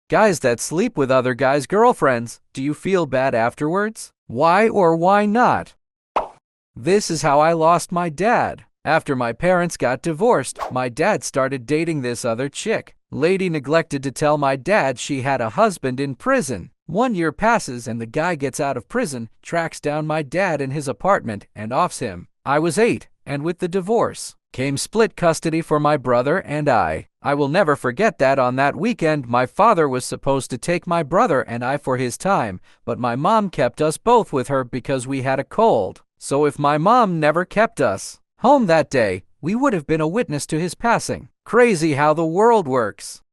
Guys that sleep with other guys' girlfriends, do you feel bad afterwards? Why or why not? This is how I lost my dad. After my parents got divorced, my dad started dating this other chick. Lady neglected to tell my dad she had a husband in prison. 1 year passes and the guy gets out of prison, tracks down my dad in his apartment, and offs him. I was 8, and with the divorce came split custody for my brother and I. I will never forget that on that weekend my father was supposed to take my brother and I for his time, but my mom kept us both with her because we had a cold. So if my mom never kept us home that day, we would have been a witness to his passing. Crazy how the world works.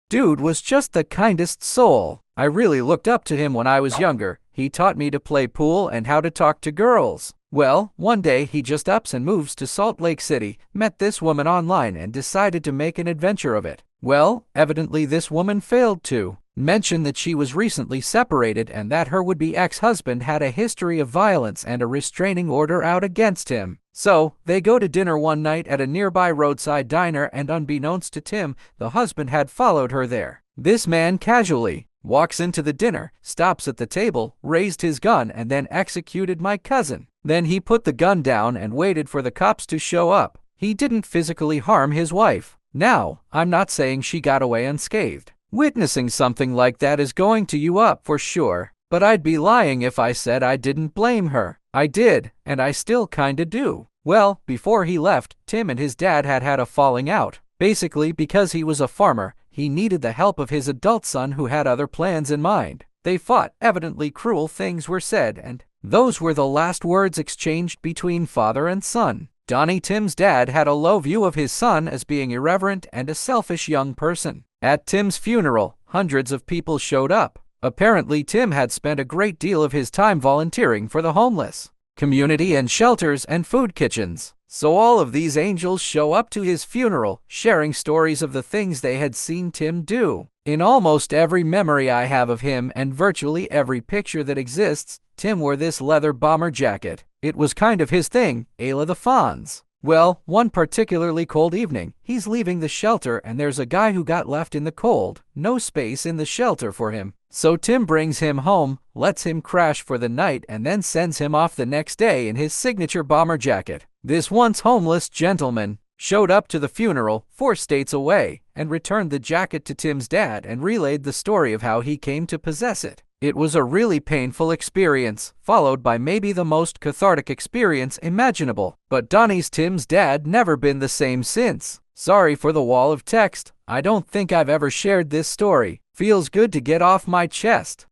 Dude was just the kindest soul. I really looked up to him when I was younger. He taught me to play pool and how to talk to girls. Well, one day he just ups and moves to Salt Lake City, met this woman online and decided to make an adventure of it. Well, evidently this woman failed to mention that she was recently separated and that her would-be ex-husband had a history of violence and a restraining order out against him. So, they go to dinner one night at a nearby roadside diner and unbeknownst to Tim, the husband had followed her there. This man casually walks into the dinner, stops at the table, raised his gun, and then executed my cousin. Then he put the gun down and waited for the cops to show up. He didn't physically harm his wife. Now, I'm not saying she got away unscathed. Witnessing something like that is going to you up for sure, but I'd be lying if I said I didn't blame her. I did, and I still kinda do. Well, before he left, Tim and his dad had a falling out. Basically, because he was a farmer, he needed the help of his adult son who had other plans in mind. They fought, evidently cruel things were said, and those were the last words exchanged between father and son. Donnie, Tim's dad, had a low view of his son as being irreverent and a selfish young person. At Tim's funeral, hundreds of people showed up. Apparently, Tim had spent a great deal of his time volunteering for the homeless community and shelters and food kitchens. So all of these angels show up to his funeral, sharing stories of the things they had seen Tim do. In almost every memory I have of him and virtually every picture that exists, Tim wore this leather bomber jacket. It was kind of his thing, Ayla the Fonz. Well, one particularly cold evening, he's leaving the shelter and there's a guy who got left in the cold. No space in the shelter for him. So Tim brings him home, lets him crash for the night, and then sends him off the next day in his signature bomber jacket. This once homeless gentleman showed up to the funeral 4 states away and returned the jacket to Tim's dad and relayed the story of how he came to possess it. It was a really painful experience, followed by maybe the most cathartic experience imaginable. But Donnie's Tim's dad never been the same since. Sorry for the wall of text. I don't think I've ever shared this story. Feels good to get off my chest.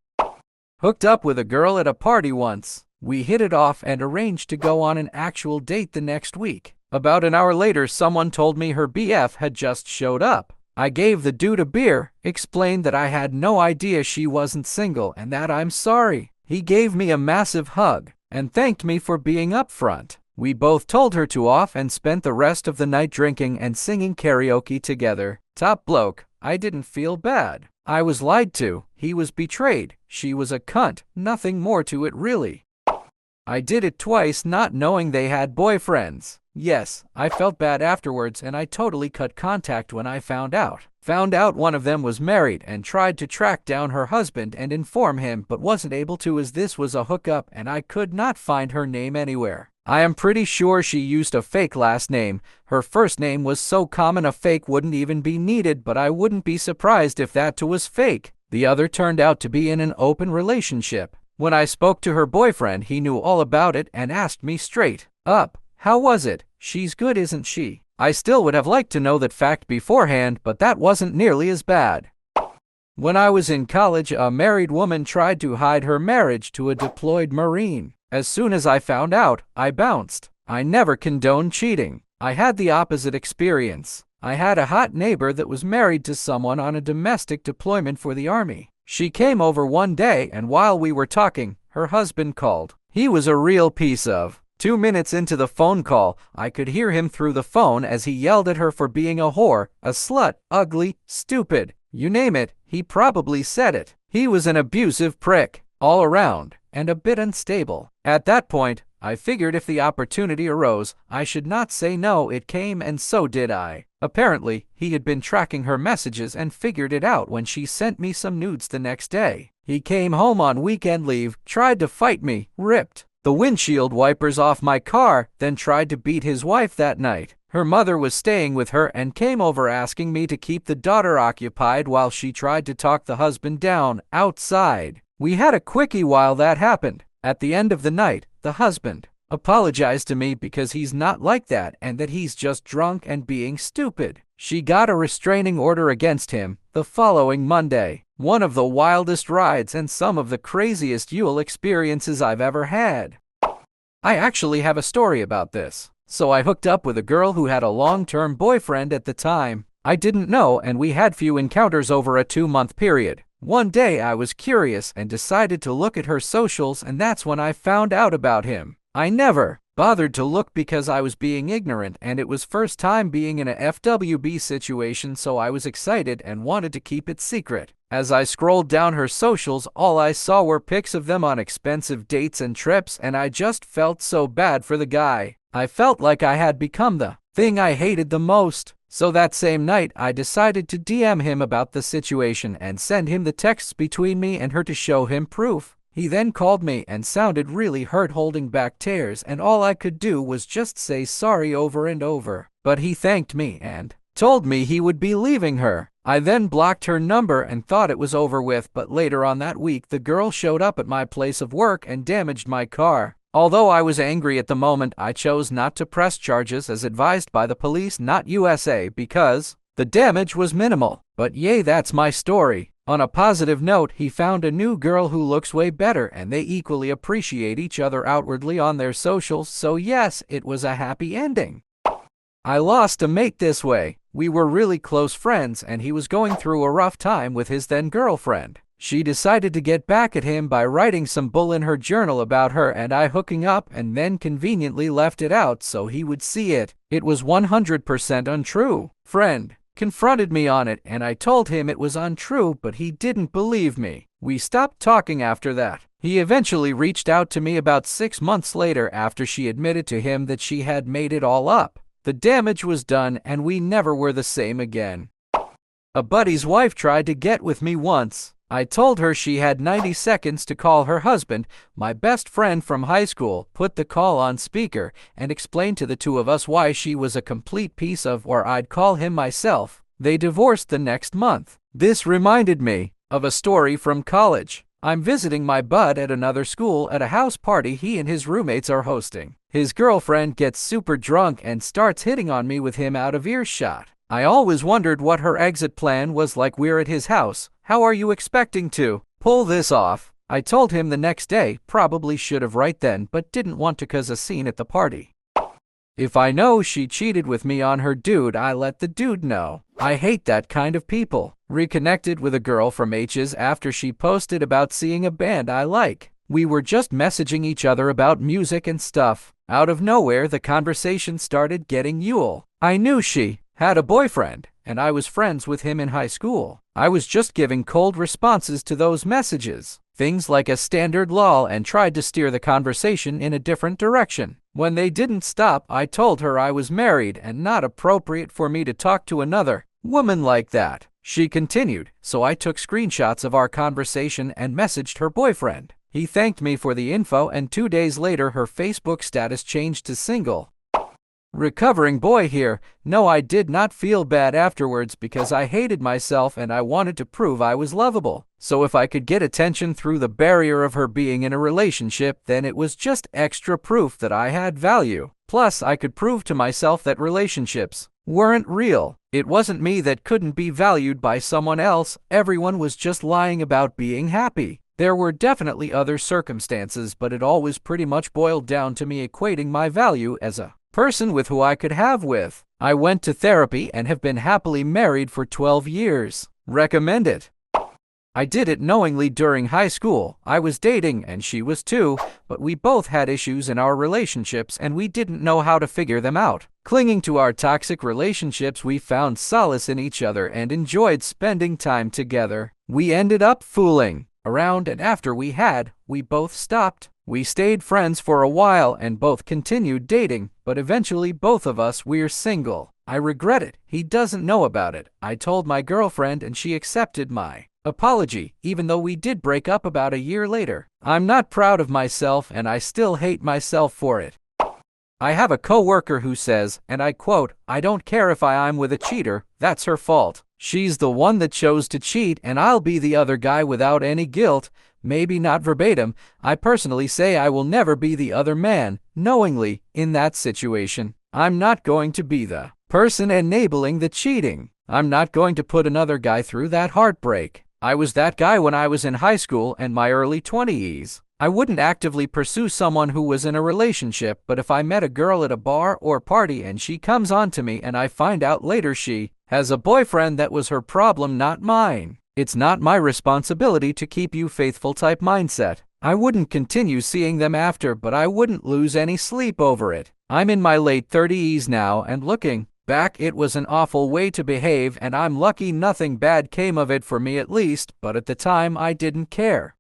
Hooked up with a girl at a party once. We hit it off and arranged to go on an actual date the next week. About an hour later, someone told me her BF had just showed up. I gave the dude a beer, explained that I had no idea she wasn't single and that I'm sorry. He gave me a massive hug and thanked me for being upfront. We both told her to off and spent the rest of the night drinking and singing karaoke together. Top bloke, I didn't feel bad. I was lied to, he was betrayed, she was a cunt, nothing more to it really. I did it twice not knowing they had boyfriends. Yes, I felt bad afterwards and I totally cut contact when I found out. Found out one of them was married and tried to track down her husband and inform him but wasn't able to as this was a hookup and I could not find her name anywhere. I am pretty sure she used a fake last name. Her first name was so common a fake wouldn't even be needed, but I wouldn't be surprised if that too was fake. The other turned out to be in an open relationship. When I spoke to her boyfriend, he knew all about it and asked me straight up, "How was it? She's good, isn't she?" I still would have liked to know that fact beforehand, but that wasn't nearly as bad. When I was in college, a married woman tried to hide her marriage to a deployed Marine. As soon as I found out, I bounced. I never condone cheating. I had the opposite experience. I had a hot neighbor that was married to someone on a domestic deployment for the Army. She came over one day and while we were talking, her husband called. He was a real piece of. 2 minutes into the phone call, I could hear him through the phone as he yelled at her for being a whore, a slut, ugly, stupid. You name it, he probably said it. He was an abusive prick, all around, and a bit unstable. At that point, I figured if the opportunity arose, I should not say no. It came and so did I. Apparently, he had been tracking her messages and figured it out when she sent me some nudes the next day. He came home on weekend leave, tried to fight me, ripped the windshield wipers off my car, then tried to beat his wife that night. Her mother was staying with her and came over asking me to keep the daughter occupied while she tried to talk the husband down outside. We had a quickie while that happened. At the end of the night, the husband apologized to me because he's not like that and that he's just drunk and being stupid. She got a restraining order against him the following Monday. One of the wildest rides and some of the craziest Yule experiences I've ever had. I actually have a story about this. So I hooked up with a girl who had a long-term boyfriend at the time. I didn't know, and we had few encounters over a 2-month period. One day I was curious and decided to look at her socials, and that's when I found out about him. I never bothered to look because I was being ignorant, and it was first time being in a FWB situation, so I was excited and wanted to keep it secret. As I scrolled down her socials, all I saw were pics of them on expensive dates and trips, and I just felt so bad for the guy. I felt like I had become the thing I hated the most. So that same night, I decided to DM him about the situation and send him the texts between me and her to show him proof. He then called me and sounded really hurt, holding back tears, and all I could do was just say sorry over and over. But he thanked me and told me he would be leaving her. I then blocked her number and thought it was over with, but later on that week the girl showed up at my place of work and damaged my car. Although I was angry at the moment, I chose not to press charges as advised by the police, not USA, because the damage was minimal. But yay, that's my story. On a positive note, he found a new girl who looks way better, and they equally appreciate each other outwardly on their socials, so yes, it was a happy ending. I lost a mate this way. We were really close friends, and he was going through a rough time with his then girlfriend. She decided to get back at him by writing some bull in her journal about her and I hooking up, and then conveniently left it out so he would see it. It was 100% untrue. Friend confronted me on it, and I told him it was untrue, but he didn't believe me. We stopped talking after that. He eventually reached out to me about 6 months later after she admitted to him that she had made it all up. The damage was done, and we never were the same again. A buddy's wife tried to get with me once. I told her she had 90 seconds to call her husband, my best friend from high school, put the call on speaker, and explained to the two of us why she was a complete piece of, or I'd call him myself. They divorced the next month. This reminded me of a story from college. I'm visiting my bud at another school at a house party he and his roommates are hosting. His girlfriend gets super drunk and starts hitting on me with him out of earshot. I always wondered what her exit plan was like. We're at his house. How are you expecting to pull this off? I told him the next day, probably should have right then, but didn't want to cause a scene at the party. If I know she cheated with me on her dude, I let the dude know. I hate that kind of people. Reconnected with a girl from H's after she posted about seeing a band I like. We were just messaging each other about music and stuff. Out of nowhere, the conversation started getting Yule. I knew she had a boyfriend, and I was friends with him in high school. I was just giving cold responses to those messages, things like a standard lol, and tried to steer the conversation in a different direction. When they didn't stop, I told her I was married and not appropriate for me to talk to another woman like that. She continued, so I took screenshots of our conversation and messaged her boyfriend. He thanked me for the info, and 2 days later her Facebook status changed to single. Recovering boy here. No, I did not feel bad afterwards because I hated myself and I wanted to prove I was lovable. So if I could get attention through the barrier of her being in a relationship, then it was just extra proof that I had value. Plus, I could prove to myself that relationships weren't real. It wasn't me that couldn't be valued by someone else. Everyone was just lying about being happy. There were definitely other circumstances, but it always pretty much boiled down to me equating my value as a person with who I could have with. I went to therapy and have been happily married for 12 years. Recommend it. I did it knowingly during high school. I was dating and she was too, but we both had issues in our relationships and we didn't know how to figure them out. Clinging to our toxic relationships, we found solace in each other and enjoyed spending time together. We ended up fooling around, and after we both stopped. We stayed friends for a while and both continued dating, but eventually both of us we're single. I regret it. He doesn't know about it. I told my girlfriend and she accepted my apology, even though we did break up about a year later. I'm not proud of myself and I still hate myself for it. I have a coworker who says, and I quote, "I don't care if I'm with a cheater, that's her fault. She's the one that chose to cheat and I'll be the other guy without any guilt." Maybe not verbatim. I personally say I will never be the other man, knowingly, in that situation. I'm not going to be the person enabling the cheating. I'm not going to put another guy through that heartbreak. I was that guy when I was in high school and my early 20s. I wouldn't actively pursue someone who was in a relationship, but if I met a girl at a bar or party and she comes on to me and I find out later she has a boyfriend, that was her problem, not mine. It's not my responsibility to keep you faithful type mindset. I wouldn't continue seeing them after, but I wouldn't lose any sleep over it. I'm in my late 30s now and looking back, it was an awful way to behave and I'm lucky nothing bad came of it for me at least, but at the time I didn't care.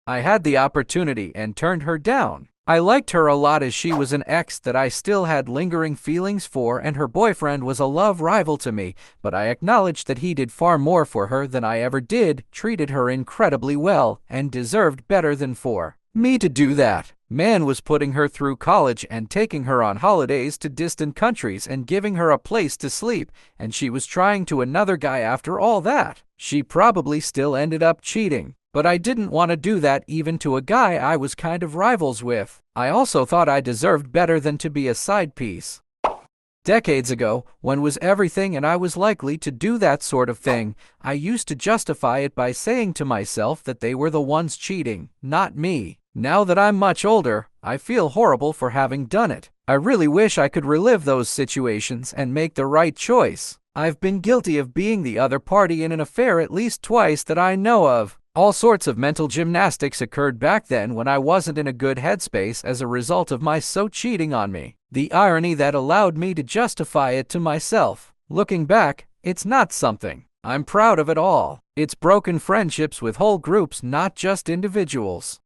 I had the opportunity and turned her down. I liked her a lot as she was an ex that I still had lingering feelings for and her boyfriend was a love rival to me, but I acknowledged that he did far more for her than I ever did, treated her incredibly well, and deserved better than for me to do that. Man was putting her through college and taking her on holidays to distant countries and giving her a place to sleep, and she was trying to another guy after all that. She probably still ended up cheating. But I didn't want to do that even to a guy I was kind of rivals with. I also thought I deserved better than to be a side piece. Decades ago, when was everything and I was likely to do that sort of thing, I used to justify it by saying to myself that they were the ones cheating, not me. Now that I'm much older, I feel horrible for having done it. I really wish I could relive those situations and make the right choice. I've been guilty of being the other party in an affair at least twice that I know of. All sorts of mental gymnastics occurred back then when I wasn't in a good headspace as a result of my so cheating on me. The irony that allowed me to justify it to myself. Looking back, it's not something I'm proud of at all. It's broken friendships with whole groups, not just individuals.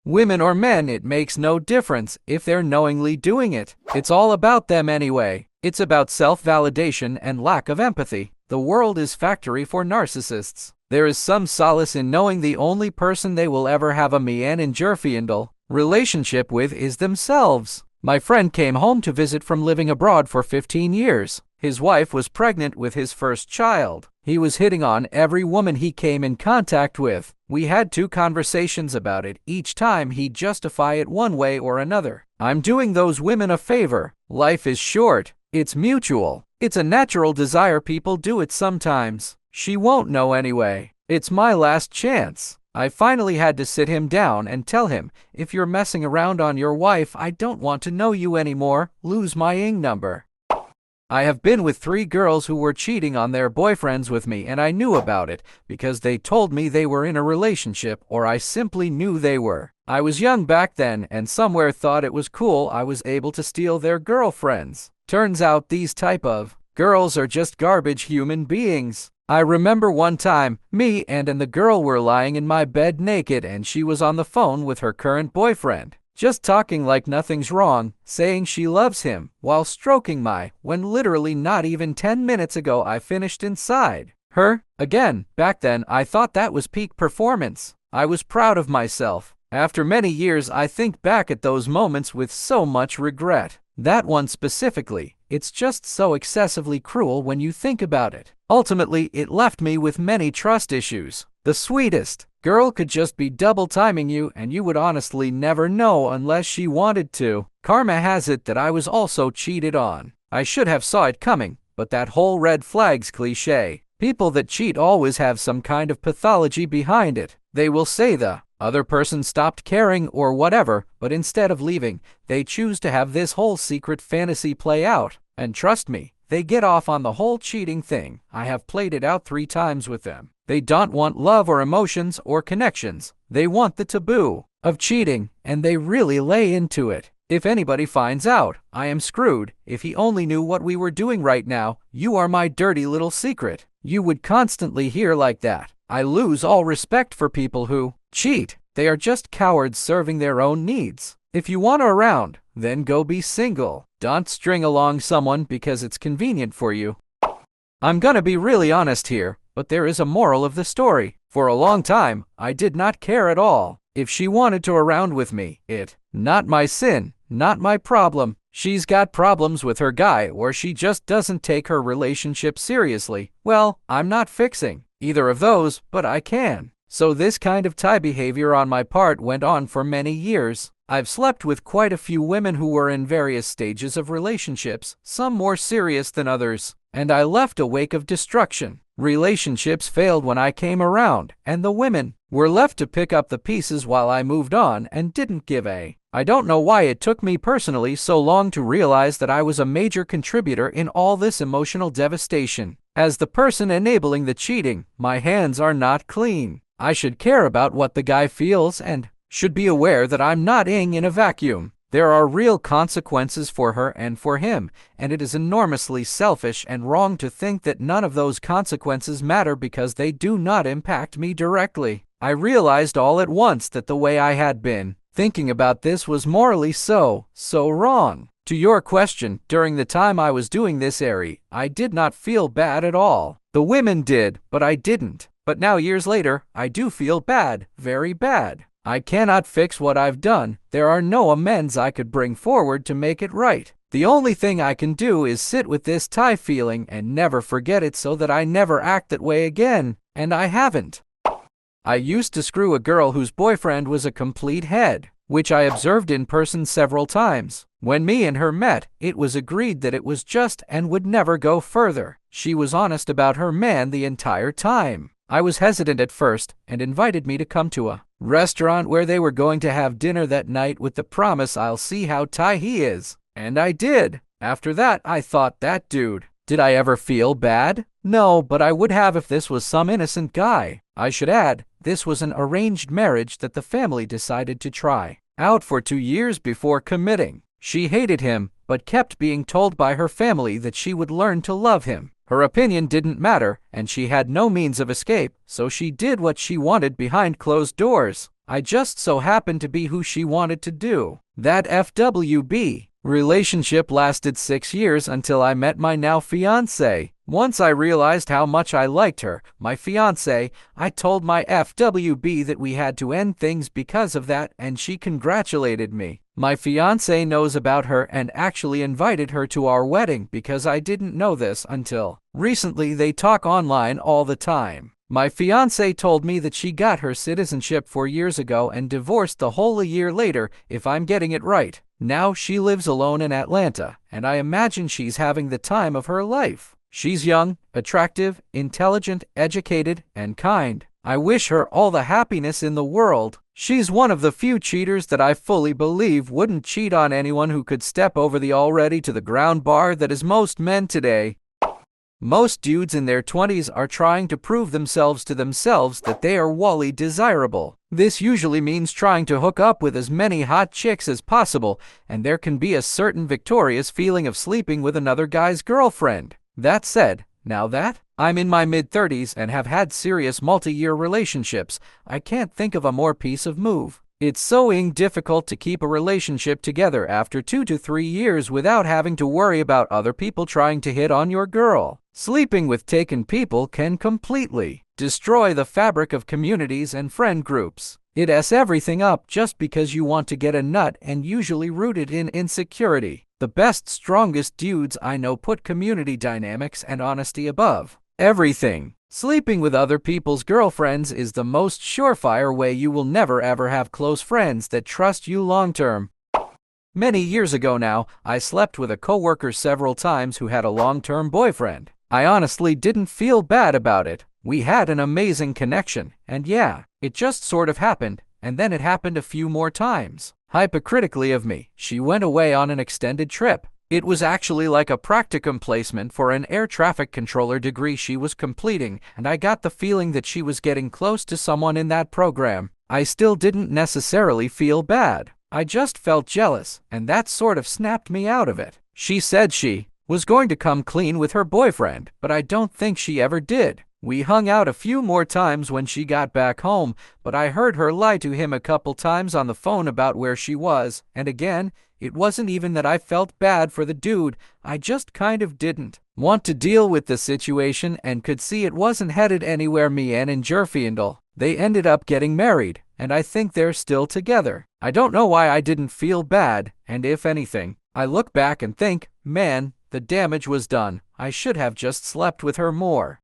Women or men, it makes no difference if they're knowingly doing it. It's all about them anyway. It's about self-validation and lack of empathy. The world is factory for narcissists. There is some solace in knowing the only person they will ever have a meningerfiendal relationship with is themselves. My friend came home to visit from living abroad for 15 years. His wife was pregnant with his first child. He was hitting on every woman he came in contact with. We had 2 conversations about it. Each time he'd justify it one way or another. I'm doing those women a favor. Life is short. It's mutual. It's a natural desire. People do it sometimes. She won't know anyway. It's my last chance. I finally had to sit him down and tell him, if you're messing around on your wife, I don't want to know you anymore. Lose my ING number. I have been with 3 girls who were cheating on their boyfriends with me, and I knew about it because they told me they were in a relationship, or I simply knew they were. I was young back then and somewhere thought it was cool I was able to steal their girlfriends. Turns out these type of girls are just garbage human beings. I remember one time, me and the girl were lying in my bed naked and she was on the phone with her current boyfriend, just talking like nothing's wrong, saying she loves him, while stroking when literally not even 10 minutes ago I finished inside her. Again, back then I thought that was peak performance. I was proud of myself. After many years I think back at those moments with so much regret. That one specifically, it's just so excessively cruel when you think about it. Ultimately, it left me with many trust issues. The sweetest girl could just be double timing you and you would honestly never know unless she wanted to. Karma has it that I was also cheated on. I should have saw it coming, but that whole red flags cliche. People that cheat always have some kind of pathology behind it. They will say the other person stopped caring or whatever, but instead of leaving, they choose to have this whole secret fantasy play out. And trust me, they get off on the whole cheating thing. I have played it out 3 times with them. They don't want love or emotions or connections. They want the taboo of cheating, and they really lay into it. If anybody finds out, I am screwed. If he only knew what we were doing right now, you are my dirty little secret. You would constantly hear like that. I lose all respect for people who cheat. They are just cowards serving their own needs. If you want her around, then go be single. Don't string along someone because it's convenient for you. I'm gonna be really honest here, but there is a moral of the story. For a long time, I did not care at all. If she wanted to around with me, not my sin, not my problem. She's got problems with her guy, or she just doesn't take her relationship seriously. Well, I'm not fixing either of those, but I can. So this kind of tie behavior on my part went on for many years. I've slept with quite a few women who were in various stages of relationships, some more serious than others, and I left a wake of destruction. Relationships failed when I came around, and the women were left to pick up the pieces while I moved on and didn't give a. I don't know why it took me personally so long to realize that I was a major contributor in all this emotional devastation. As the person enabling the cheating, my hands are not clean. I should care about what the guy feels and should be aware that I'm not in a vacuum. There are real consequences for her and for him, and it is enormously selfish and wrong to think that none of those consequences matter because they do not impact me directly. I realized all at once that the way I had been thinking about this was morally so wrong. To your question, during the time I was doing this, I did not feel bad at all. The women did, but I didn't. But now years later, I do feel bad, very bad. I cannot fix what I've done. There are no amends I could bring forward to make it right. The only thing I can do is sit with this tie feeling and never forget it so that I never act that way again, and I haven't. I used to screw a girl whose boyfriend was a complete head, which I observed in person several times. When me and her met, it was agreed that it was just and would never go further. She was honest about her man the entire time. I was hesitant at first and invited me to come to a restaurant where they were going to have dinner that night with the promise I'll see how Thai he is. And I did. After that, I thought, that dude. Did I ever feel bad? No, but I would have if this was some innocent guy. I should add, this was an arranged marriage that the family decided to try out for 2 years before committing. She hated him, but kept being told by her family that she would learn to love him. Her opinion didn't matter, and she had no means of escape, so she did what she wanted behind closed doors. I just so happened to be who she wanted to do. That FWB relationship lasted 6 years until I met my now fiancé. Once I realized how much I liked her, my fiancé, I told my FWB that we had to end things because of that, and she congratulated me. My fiancé knows about her and actually invited her to our wedding because I didn't know this until recently. They talk online all the time. My fiancé told me that she got her citizenship 4 years ago and divorced the whole a year later, if I'm getting it right. Now she lives alone in Atlanta, and I imagine she's having the time of her life. She's young, attractive, intelligent, educated, and kind. I wish her all the happiness in the world. She's one of the few cheaters that I fully believe wouldn't cheat on anyone who could step over the already to the ground bar that is most men today. Most dudes in their 20s are trying to prove themselves to themselves that they are wholly desirable. This usually means trying to hook up with as many hot chicks as possible, and there can be a certain victorious feeling of sleeping with another guy's girlfriend. That said, now that I'm in my mid-30s and have had serious multi-year relationships, I can't think of a more piece of move. It's so difficult to keep a relationship together after 2 to 3 years without having to worry about other people trying to hit on your girl. Sleeping with taken people can completely destroy the fabric of communities and friend groups. It s everything up just because you want to get a nut, and usually rooted in insecurity. The best, strongest dudes I know put community dynamics and honesty above everything. Sleeping with other people's girlfriends is the most surefire way you will never ever have close friends that trust you long term. Many years ago now, I slept with a coworker several times who had a long-term boyfriend. I honestly didn't feel bad about it. We had an amazing connection, and yeah, it just sort of happened, and then it happened a few more times. Hypocritically of me, she went away on an extended trip. It was actually like a practicum placement for an air traffic controller degree she was completing, and I got the feeling that she was getting close to someone in that program. I still didn't necessarily feel bad. I just felt jealous, and that sort of snapped me out of it. She said she was going to come clean with her boyfriend, but I don't think she ever did. We hung out a few more times when she got back home, but I heard her lie to him a couple times on the phone about where she was, and again, It wasn't even that I felt bad for the dude, I just kind of didn't want to deal with the situation and could see it wasn't headed anywhere. Me and Jerfiendel, they ended up getting married, and I think they're still together. I don't know why I didn't feel bad, and if anything, I look back and think, man, the damage was done. I should have just slept with her more.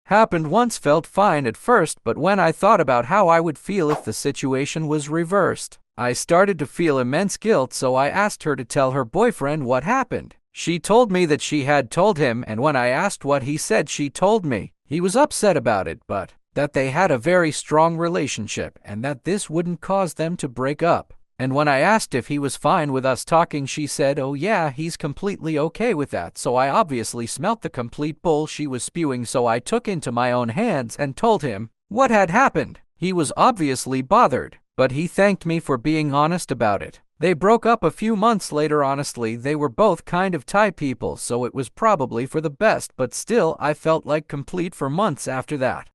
Happened once, felt fine at first, but when I thought about how I would feel if the situation was reversed, I started to feel immense guilt, so I asked her to tell her boyfriend what happened. She told me that she had told him, and when I asked what he said, she told me he was upset about it, but that they had a very strong relationship and that this wouldn't cause them to break up. And when I asked if he was fine with us talking, she said, oh yeah, he's completely okay with that. So I obviously smelt the complete bull she was spewing, so I took into my own hands and told him what had happened. He was obviously bothered, but he thanked me for being honest about it. They broke up a few months later. Honestly, they were both kind of Thai people, so it was probably for the best, but still I felt like complete for months after that.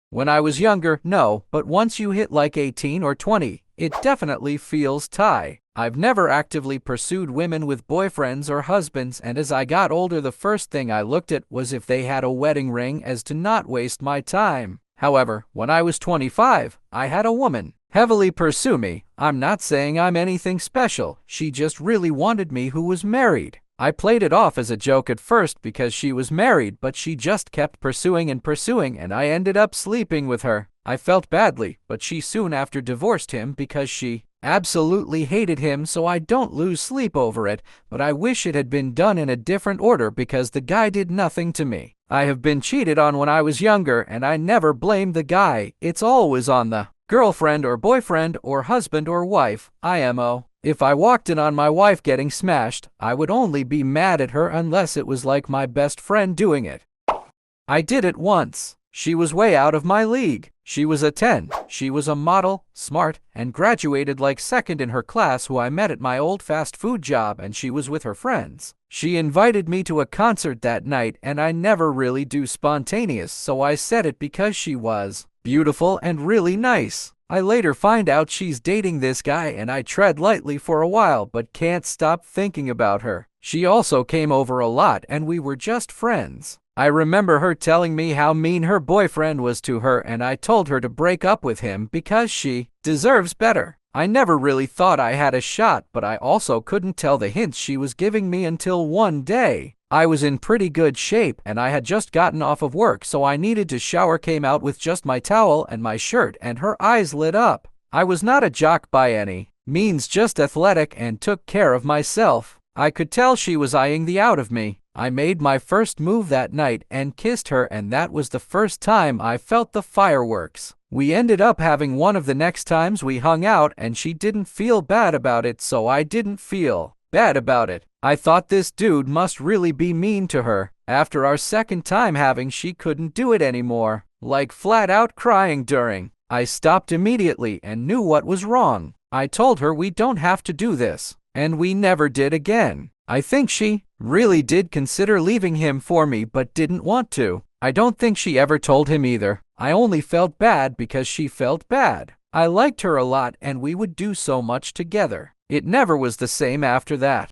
When I was younger, no, but once you hit like 18 or 20, it definitely feels Thai. I've never actively pursued women with boyfriends or husbands, and as I got older, the first thing I looked at was if they had a wedding ring, as to not waste my time. However, when I was 25, I had a woman heavily pursue me. I'm not saying I'm anything special, she just really wanted me who was married. I played it off as a joke at first because she was married, but she just kept pursuing and pursuing, and I ended up sleeping with her. I felt badly, but she soon after divorced him because she absolutely hated him, so I don't lose sleep over it, but I wish it had been done in a different order because the guy did nothing to me. I have been cheated on when I was younger, and I never blamed the guy. It's always on the girlfriend or boyfriend or husband or wife, IMO. If I walked in on my wife getting smashed, I would only be mad at her unless it was like my best friend doing it. I did it once. She was way out of my league. She was a 10. She was a model, smart, and graduated like second in her class, who I met at my old fast food job, and she was with her friends. She invited me to a concert that night, and I never really do spontaneous, so I said it because she was beautiful and really nice. I later find out she's dating this guy, and I tread lightly for a while but can't stop thinking about her. She also came over a lot and we were just friends. I remember her telling me how mean her boyfriend was to her, and I told her to break up with him because she deserves better. I never really thought I had a shot, but I also couldn't tell the hints she was giving me until one day. I was in pretty good shape and I had just gotten off of work, so I needed to shower, came out with just my towel and my shirt, and her eyes lit up. I was not a jock by any means, just athletic and took care of myself. I could tell she was eyeing the out of me. I made my first move that night and kissed her, and that was the first time I felt the fireworks. We ended up having one of the next times we hung out, and she didn't feel bad about it, so I didn't feel bad about it. I thought this dude must really be mean to her. After our second time having, she couldn't do it anymore, like flat out crying during. I stopped immediately and knew what was wrong. I told her we don't have to do this, and we never did again. I think she really did consider leaving him for me but didn't want to. I don't think she ever told him either. I only felt bad because she felt bad. I liked her a lot and we would do so much together. It never was the same after that.